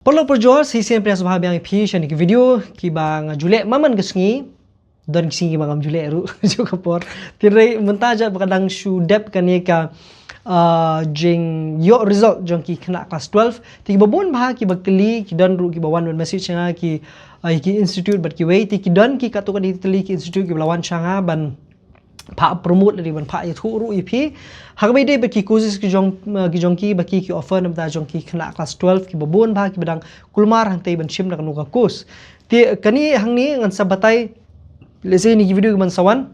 Perlu perjual sisi yang pernah sahabat yang pi shani video ki bang Juliet maman kesengi dan kesengi bang Juliet ru juga por tirai mentaja kadang shu dep kan ka jing yo result jong ki kena kelas 12 ti babon bah ki bakteli ki dan ru ki bawan message nga ki institute but ki wei ti ki dan ki katukan di teli ki institute ki lawan changa ban pak promote dari ban pak itu ru ipi harbai dei baki courses ki jong ki baki ki offer nam ta jong ki kena kelas 12 ki babon ba ki badang kulmar hang tei ban shim nak nuka course ti kani hang ni ngan sabatai lese ni video ban sawan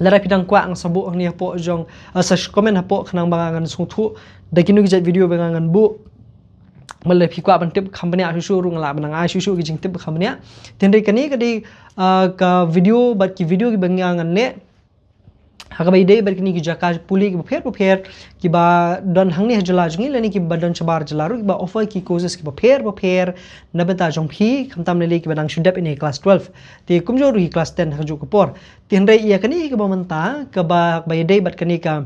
lara pidang kwa ang sabu hang ni apo jong sa comment apo khnang bangangan sungthu dakinu ki jat video bangangan bu malai phi kwa ban tip company a shu ru ngala ban nga shu ki jing tip company tendai kani kadi ka video bat ki video ki bangangan ne hakabai dei berkini ki jaka puli ki pher ki ba don hangni hajala jungi lani ki badan chabar jalaru ki ba offer ki courses ki ba pher nabata jong phi khamtam le ki badang shudap in class 12 ti kumjor ki class 10 haju ko por tin rei ya kani ki ba manta ka ba dei bat kani ka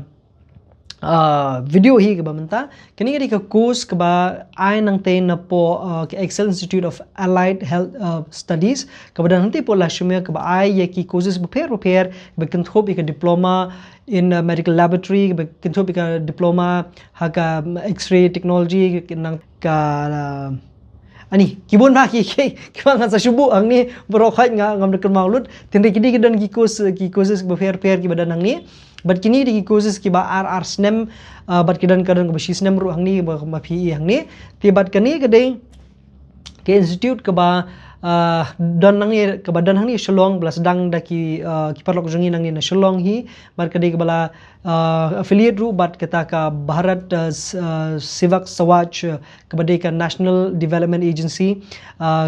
video hi ke bamenta kini kadi ka course ke ba ai nang te na po ke Excel Institute of Allied Health Studies ke badan nanti po la shume ke ba ai ye ki courses prepare be kan thop ka diploma in medical laboratory be kan thop ka diploma ha ka X-ray technology nang ka ani kibon ba ki bang sa shubu ang ni bro khat nga ngam dekan maulut tindi kidi kidan ki courses prepare ki badan nang ni but kini di courses ki ba RR SNEM but kidan kadang ba SNEM ru hang ni ba PE hang ni ti bat kani kadai ke institute ke ba don nang ni ke badan hang ni Shillong belas sedang da ki parlok jungi nang ni na Shillong hi bar kadai ke bala affiliate ru but kata ka Bharat Sevak Sawaj ke badai ka National Development Agency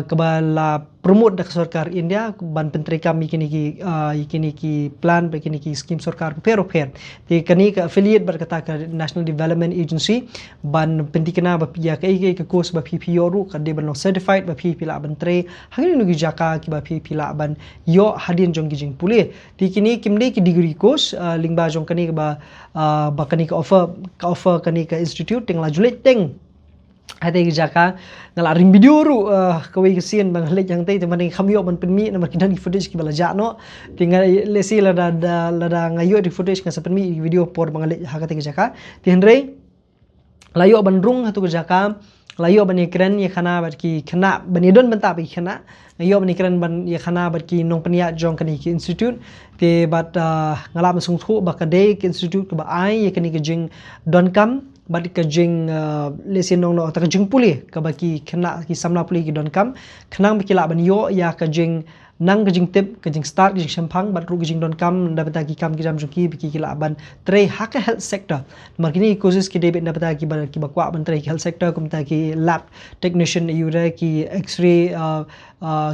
ke bala promote dak sarkar India ban penteri kami kini ki plan kini ki scheme sarkar pher ti kani ka affiliate berkata ka National Development Agency ban pentikena ba pia ka course ba PPO ru ka de ban certified ba PP la ban tre hangin nugi jaka ki ba PP la ban yo hadin jong gijing puli ti kini kimde ki degree course lingba jong kani ba kani ka offer kani ka institute ting la julet teng ada jaka ngala ring video ru kawai kesien bang lek yang tei teman kami yo ban penmi na makidan footage ki bala jano tinggal lesi lada ngayo di footage ka penmi video por bang lek hakate jaka tinrei layo ban rung hatu jaka layo ban ekran ye khana bar ki khana banidon banta bi khana ngayo ban ekran ban ye khana bar ki nong pania jong kani ki institute te bat ngala masung thu bakade ki institute ka ba ai ye kani ki jing don kam bat ka jing lesin nong no ta ka jing puli ka baki kena ki samna puli ki don kam khnang baki la ban yo ya ka jing nang ka jing tip ka jing start ka jing shampang bat ru ka jing don kam da bata ki kam ki jam juki baki ki la ban tre hak health sector markini courses ki debit da bata ki bakwa ban tre health sector kum ta ki lab technician yura ki x-ray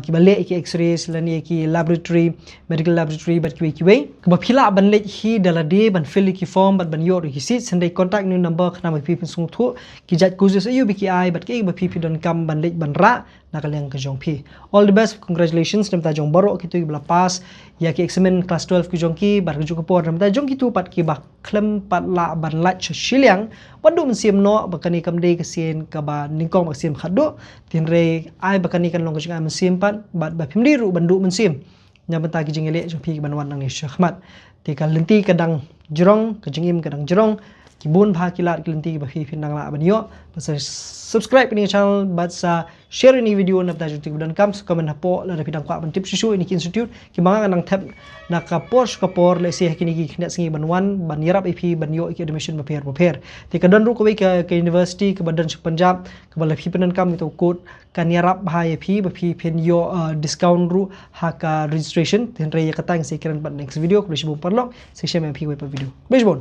ki bale ki x-ray selani ki laboratory medical laboratory bat ki wei ka ba phila ban le hi dala de ban fill ki form bat ban yo ri sit sendai contact new number khna ba pi sung thu ki jat courses ayu biki ai bat ki ba pi don kam ban le ban ra nakaliang ka jong pi all the best congratulations nam ta jong baro ki tu bla pass ya ki examen class 12 ki jong ki bar ju ko por nam ta jong ki tu pat ki ba klem pat la ban la shiliang wadu msim no bakani kam de ka sien ka ba ningkong sim khado tin re ai bakani kan long ka jing msim pat bat ba phimdi ru bandu msim nya banta ki jing ele jong pi ban wan nang ni shahmat te ka lenti kadang jrong ka jingim kadang jrong kibun bha kilat kelinti ba fi nang la ban yo pasal subscribe ni channel bat sa share ni video na ta junti dan kam comment hapo la pidang kwa ban tip shu ni institute ki manga nang thap na ka por le se kini ki khnet singi ban wan ban yarap ip ban yo ki admission ba pher ti ka don ru ko ka university ka badan Punjab ka bala fi penan kam to code kan yarap bha ip ba fi pen yo discount ru ha ka registration tin re ya katang se kiran ban next video ko shi bon parlo se shame ip we pa video bejbon